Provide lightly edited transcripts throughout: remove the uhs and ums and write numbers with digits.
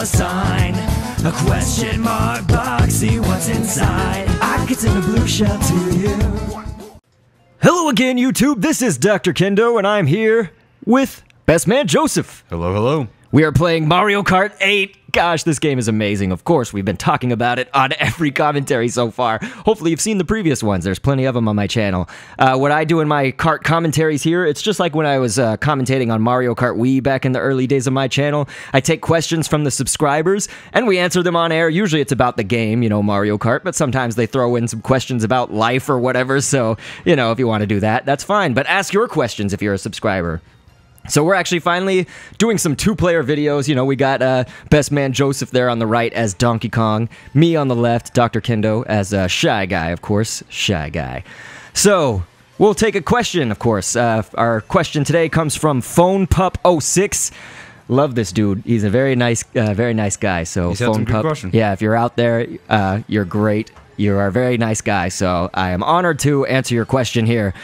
sign, a question mark box, see what's inside. I could send a blue shell to you. Hello again, YouTube. This is Dr.Kendo, and I'm here with Best Man Joseph. Hello, hello. We are playing Mario Kart 8. Gosh, this game is amazing. Of course, we've been talking about it on every commentary so far. Hopefully, you've seen the previous ones. There's plenty of them on my channel. What I do in my kart commentaries here, it's just like when I was commentating on Mario Kart Wii back in the early days of my channel. I take questions from the subscribers, and we answer them on air. Usually, it's about the game, you know, Mario Kart, but sometimes they throw in some questions about life or whatever, so, you know, if you want to do that, that's fine. But ask your questions if you're a subscriber. So we're actually finally doing some two-player videos. You know, we got Best Man Joseph there on the right as Donkey Kong, me on the left, Dr.Kendo, as Shy Guy, of course, Shy Guy. So we'll take a question, of course. Our question today comes from PhonePup06. Love this dude. He's a very nice guy. So He's had some good questions. yeah, if you're out there, you're great. You are a very nice guy. So I am honored to answer your question here.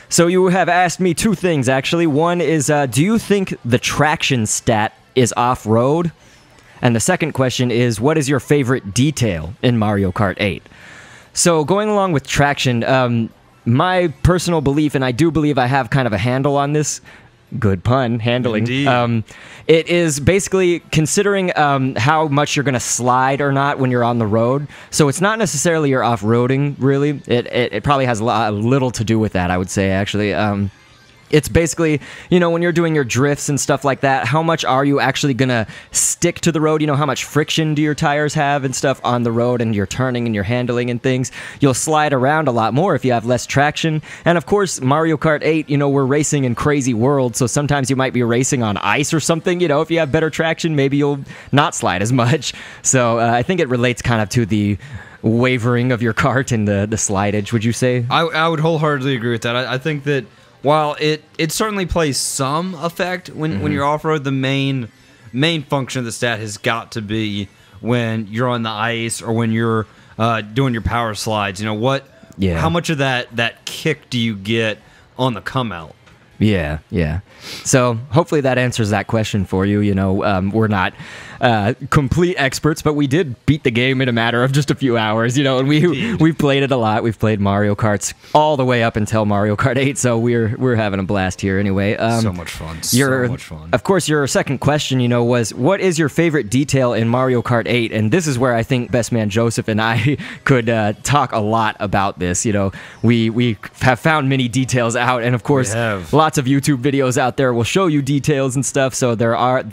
So you have asked me two things, actually. One is, do you think the traction stat is off-road? And the second question is, what is your favorite detail in Mario Kart 8? So going along with traction, my personal belief, and I do believe I have kind of a handle on this, good pun, handling. Indeed. It is basically considering how much you're going to slide or not when you're on the road. So it's not necessarily you're off-roading, really. It probably has a little to do with that, I would say, actually. It's basically, you know, when you're doing your drifts and stuff like that, how much are you actually going to stick to the road? You know, how much friction do your tires have and stuff on the road, and you're turning and you're handling and things? You'll slide around a lot more if you have less traction. And of course, Mario Kart 8, you know, we're racing in crazy worlds, so sometimes you might be racing on ice or something. You know, if you have better traction, maybe you'll not slide as much. So I think it relates kind of to the wavering of your kart and the slidage, would you say? I would wholeheartedly agree with that. I think that while it certainly plays some effect when you're off-road, the main function of the stat has got to be when you're on the ice or when you're doing your power slides. You know, how much of that kick do you get on the come out? Yeah, yeah. So hopefully that answers that question for you. You know, we're not complete experts, but we did beat the game in a matter of just a few hours. You know, and we've played it a lot. We've played Mario Karts all the way up until Mario Kart 8. So we're having a blast here anyway. So much fun. So much fun. Of course, your second question, you know, was what is your favorite detail in Mario Kart 8? And this is where I think Best Man Joseph and I could talk a lot about this. You know, we have found many details out, and of course, lots of YouTube videos out there will show you details and stuff. So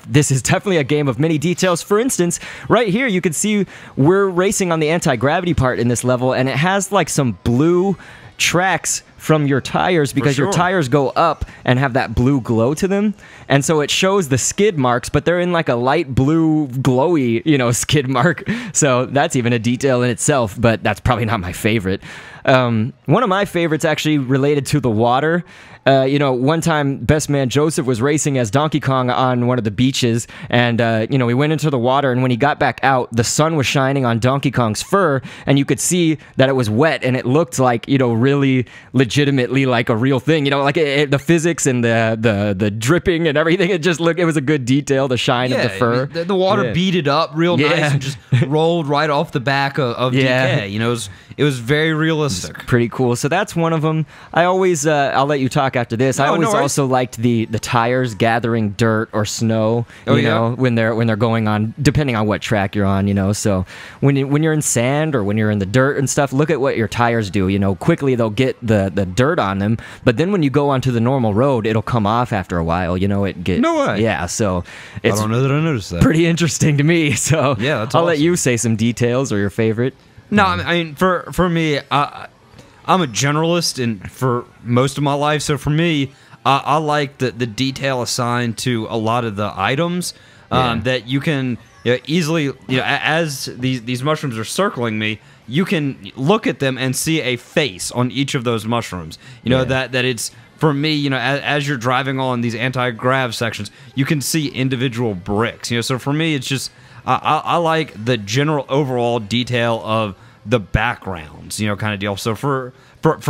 this is definitely a game of many details. For instance, right here you can see we're racing on the anti-gravity part in this level, and it has like some blue tracks from your tires because your tires go up and have that blue glow to them, and so it shows the skid marks, but they're in like a light blue glowy, you know, skid mark. So that's even a detail in itself, but that's probably not my favorite. One of my favorites actually related to the water. You know, one time Best Man Joseph was racing as Donkey Kong on one of the beaches, and you know, he went into the water, and when he got back out, the sun was shining on Donkey Kong's fur, and you could see that it was wet, and it looked like, you know, really legitimately like a real thing. You know, like the physics and the dripping and everything. It just looked, it was a good detail, the shine of the fur. I mean, the water beat it up real nice and just rolled right off the back of DK. You know, it was very realistic. Pretty cool. So that's one of them. I always, I'll let you talk after this. I always also liked the tires gathering dirt or snow. You know, when they're going on, depending on what track you're on. You know, so when you're in sand or when you're in the dirt and stuff, look at what your tires do. You know, quickly they'll get the dirt on them, but then when you go onto the normal road, it'll come off after a while. You know, it gets yeah. So it's I don't know that I noticed that. Pretty interesting to me. So yeah, that's I'll awesome. let you say some details or your favorite. No, I mean for me, I'm a generalist and for most of my life. So for me, I like the detail assigned to a lot of the items that you can easily, you know, as these mushrooms are circling me, you can look at them and see a face on each of those mushrooms. You know, that it's, for me, you know, as you're driving on these anti-grav sections, you can see individual bricks. You know, so for me, it's just I like the general overall detail of the backgrounds, you know, kind of deal. So for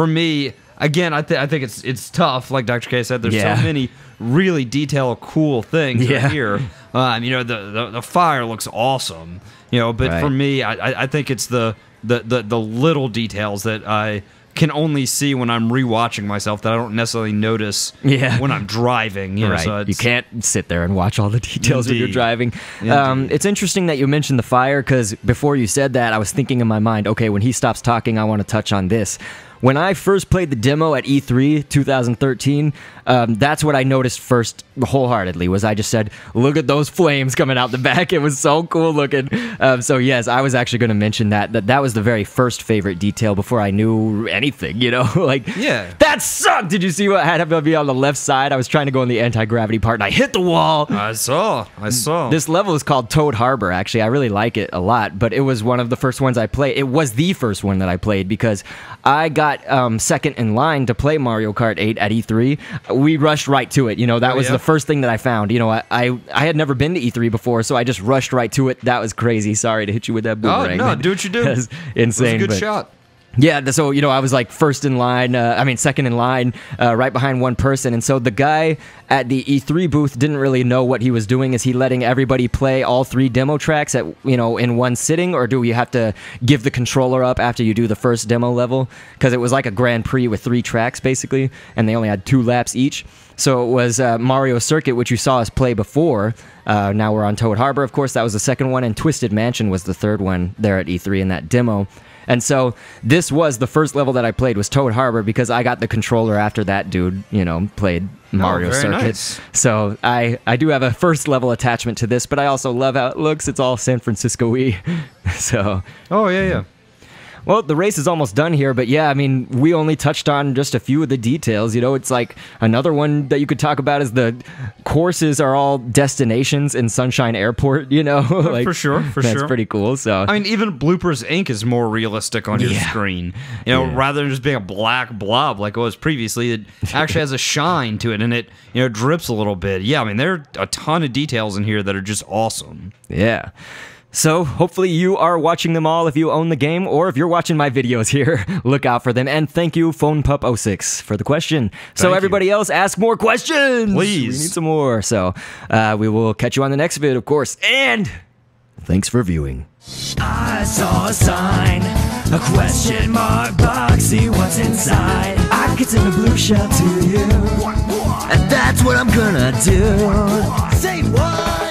me, again, I think it's tough. Like Dr. K said, there's Yeah. so many really detailed, cool things Yeah. here. You know, the fire looks awesome. You know, but Right. for me, I think it's the little details that I can only see when I'm rewatching myself that I don't necessarily notice Yeah. when I'm driving. You know, Right. so You can't sit there and watch all the details when you're Indeed. driving. Indeed. It's interesting that you mentioned the fire, because before you said that, I was thinking in my mind, okay, when he stops talking, I want to touch on this. When I first played the demo at E3 2013, that's what I noticed first wholeheartedly, was I just said, look at those flames coming out the back. It was so cool looking. So yes, I was actually going to mention that was the very first favorite detail before I knew anything, you know? Like, Yeah. that sucked! Did you see what had to be on the left side? I was trying to go in the anti-gravity part and I hit the wall. I saw. This level is called Toad Harbor, actually. I really like it a lot, but it was one of the first ones I played. It was the first one that I played because I got second in line to play Mario Kart 8 at E3. We rushed right to it. You know, that was yeah? the first thing that I found. You know, I had never been to E3 before, so I just rushed right to it. That was crazy. Sorry to hit you with that boomerang. no, do what you do. That's insane. It was a good but- shot. Yeah, so, you know, I was like second in line, right behind one person. And so the guy at the E3 booth didn't really know what he was doing. Is he letting everybody play all 3 demo tracks at, you know, in one sitting? Or do you have to give the controller up after you do the first demo level? Because it was like a Grand Prix with 3 tracks, basically, and they only had 2 laps each. So it was Mario Circuit, which you saw us play before. Now we're on Toad Harbor, of course. That was the second one. And Twisted Mansion was the third one there at E3 in that demo. And so this was the first level that I played, was Toad Harbor, because I got the controller after that dude, you know, played Mario very Circuit. nice. So I do have a first level attachment to this, but I also love how it looks. It's all San Francisco-y. So, Oh, yeah. well, the race is almost done here, but yeah, I mean, we only touched on just a few of the details. You know, it's like another one that you could talk about is the courses are all destinations in Sunshine Airport, you know? Like, for sure. That's pretty cool. So I mean, even Bloopers Inc. is more realistic on your Yeah. screen. You know, Yeah. rather than just being a black blob like it was previously, it actually has a shine to it, and it, you know, drips a little bit. Yeah, I mean, there are a ton of details in here that are just awesome. yeah. So hopefully you are watching them all if you own the game, or if you're watching my videos here, look out for them. And thank you, PhonePup06, for the question. So Thank you. everybody else, ask more questions. Please. We need some more. So we will catch you on the next vid, of course. And thanks for viewing. I saw a sign, a question mark box, see what's inside. I could send a blue shell to you, and that's what I'm gonna do. Say what?